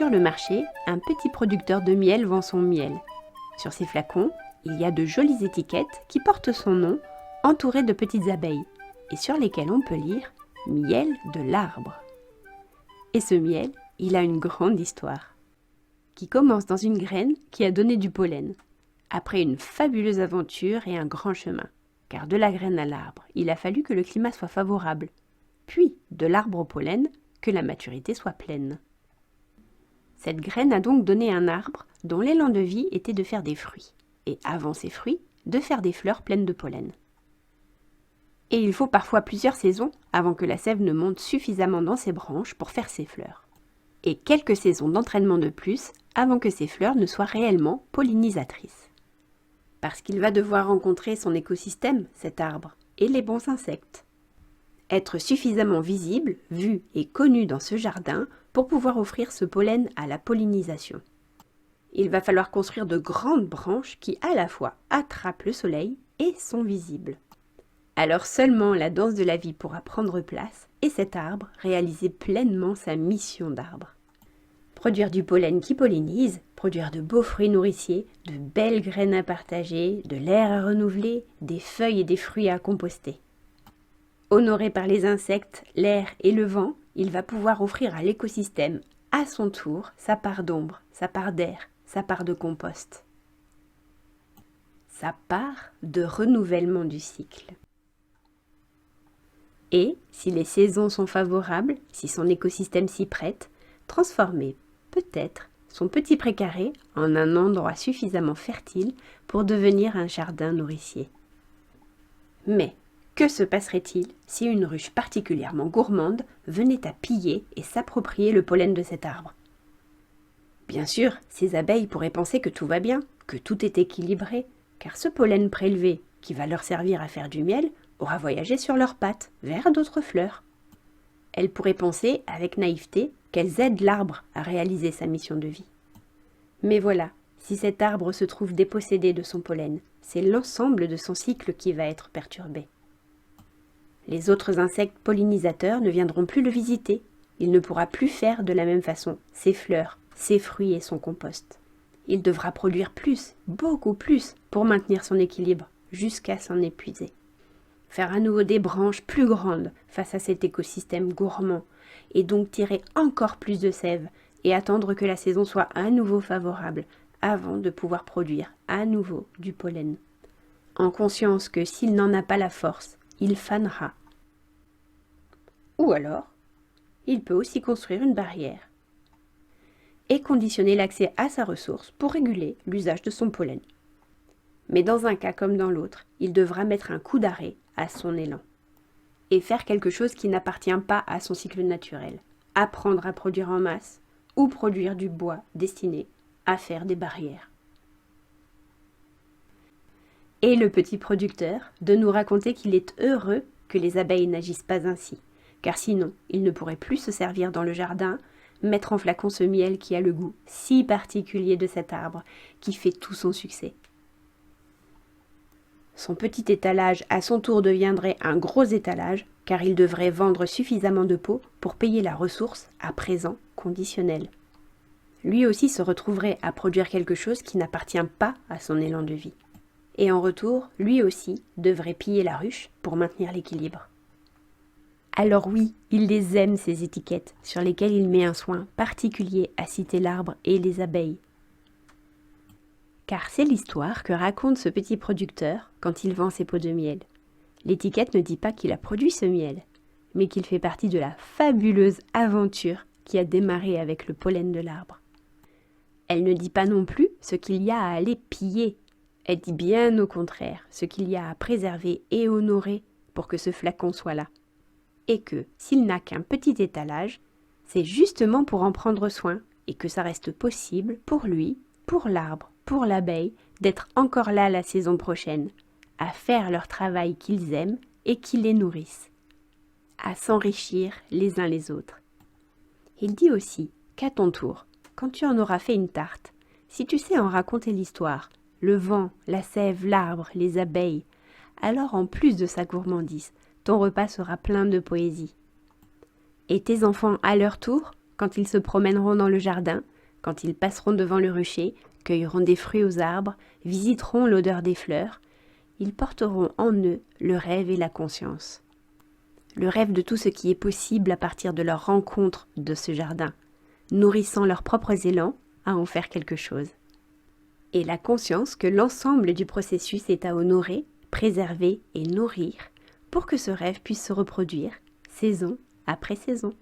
Sur le marché, un petit producteur de miel vend son miel. Sur ses flacons, il y a de jolies étiquettes qui portent son nom, entourées de petites abeilles, et sur lesquelles on peut lire « Miel de l'arbre ». Et ce miel, il a une grande histoire, qui commence dans une graine qui a donné du pollen, après une fabuleuse aventure et un grand chemin. Car de la graine à l'arbre, il a fallu que le climat soit favorable, puis de l'arbre au pollen, que la maturité soit pleine. Cette graine a donc donné un arbre dont l'élan de vie était de faire des fruits, et avant ces fruits, de faire des fleurs pleines de pollen. Et il faut parfois plusieurs saisons avant que la sève ne monte suffisamment dans ses branches pour faire ses fleurs, et quelques saisons d'entraînement de plus avant que ces fleurs ne soient réellement pollinisatrices. Parce qu'il va devoir rencontrer son écosystème, cet arbre, et les bons insectes. Être suffisamment visible, vu et connu dans ce jardin pour pouvoir offrir ce pollen à la pollinisation. Il va falloir construire de grandes branches qui à la fois attrapent le soleil et sont visibles. Alors seulement la danse de la vie pourra prendre place et cet arbre réaliser pleinement sa mission d'arbre. Produire du pollen qui pollinise, produire de beaux fruits nourriciers, de belles graines à partager, de l'air à renouveler, des feuilles et des fruits à composter. Honoré par les insectes, l'air et le vent, il va pouvoir offrir à l'écosystème, à son tour, sa part d'ombre, sa part d'air, sa part de compost. Sa part de renouvellement du cycle. Et, si les saisons sont favorables, si son écosystème s'y prête, transformer, peut-être, son petit précaré en un endroit suffisamment fertile pour devenir un jardin nourricier. Mais, que se passerait-il si une ruche particulièrement gourmande venait à piller et s'approprier le pollen de cet arbre? Bien sûr, ces abeilles pourraient penser que tout va bien, que tout est équilibré, car ce pollen prélevé, qui va leur servir à faire du miel, aura voyagé sur leurs pattes, vers d'autres fleurs. Elles pourraient penser, avec naïveté, qu'elles aident l'arbre à réaliser sa mission de vie. Mais voilà, si cet arbre se trouve dépossédé de son pollen, c'est l'ensemble de son cycle qui va être perturbé. Les autres insectes pollinisateurs ne viendront plus le visiter. Il ne pourra plus faire de la même façon ses fleurs, ses fruits et son compost. Il devra produire plus, beaucoup plus, pour maintenir son équilibre, jusqu'à s'en épuiser. Faire à nouveau des branches plus grandes face à cet écosystème gourmand, et donc tirer encore plus de sève, et attendre que la saison soit à nouveau favorable, avant de pouvoir produire à nouveau du pollen. En conscience que s'il n'en a pas la force, il fanera. Ou alors, il peut aussi construire une barrière et conditionner l'accès à sa ressource pour réguler l'usage de son pollen. Mais dans un cas comme dans l'autre, il devra mettre un coup d'arrêt à son élan et faire quelque chose qui n'appartient pas à son cycle naturel, apprendre à produire en masse ou produire du bois destiné à faire des barrières. Et le petit producteur de nous raconter qu'il est heureux que les abeilles n'agissent pas ainsi, car sinon il ne pourrait plus se servir dans le jardin, mettre en flacon ce miel qui a le goût si particulier de cet arbre qui fait tout son succès. Son petit étalage à son tour deviendrait un gros étalage, car il devrait vendre suffisamment de peau pour payer la ressource à présent conditionnelle. Lui aussi se retrouverait à produire quelque chose qui n'appartient pas à son élan de vie. Et en retour, lui aussi devrait piller la ruche pour maintenir l'équilibre. Alors oui, il les aime ces étiquettes, sur lesquelles il met un soin particulier à citer l'arbre et les abeilles. Car c'est l'histoire que raconte ce petit producteur quand il vend ses pots de miel. L'étiquette ne dit pas qu'il a produit ce miel, mais qu'il fait partie de la fabuleuse aventure qui a démarré avec le pollen de l'arbre. Elle ne dit pas non plus ce qu'il y a à aller piller. Elle dit bien au contraire ce qu'il y a à préserver et honorer pour que ce flacon soit là. Et que, s'il n'a qu'un petit étalage, c'est justement pour en prendre soin et que ça reste possible pour lui, pour l'arbre, pour l'abeille, d'être encore là la saison prochaine, à faire leur travail qu'ils aiment et qui les nourrissent, à s'enrichir les uns les autres. Il dit aussi qu'à ton tour, quand tu en auras fait une tarte, si tu sais en raconter l'histoire, le vent, la sève, l'arbre, les abeilles, alors en plus de sa gourmandise, ton repas sera plein de poésie. Et tes enfants, à leur tour, quand ils se promèneront dans le jardin, Quand ils passeront devant le rucher, cueilleront des fruits aux arbres, visiteront l'odeur des fleurs, ils porteront en eux le rêve et la conscience. Le rêve de tout ce qui est possible à partir de leur rencontre de ce jardin, nourrissant leurs propres élans à en faire quelque chose. Et la conscience que l'ensemble du processus est à honorer, préserver et nourrir pour que ce rêve puisse se reproduire saison après saison.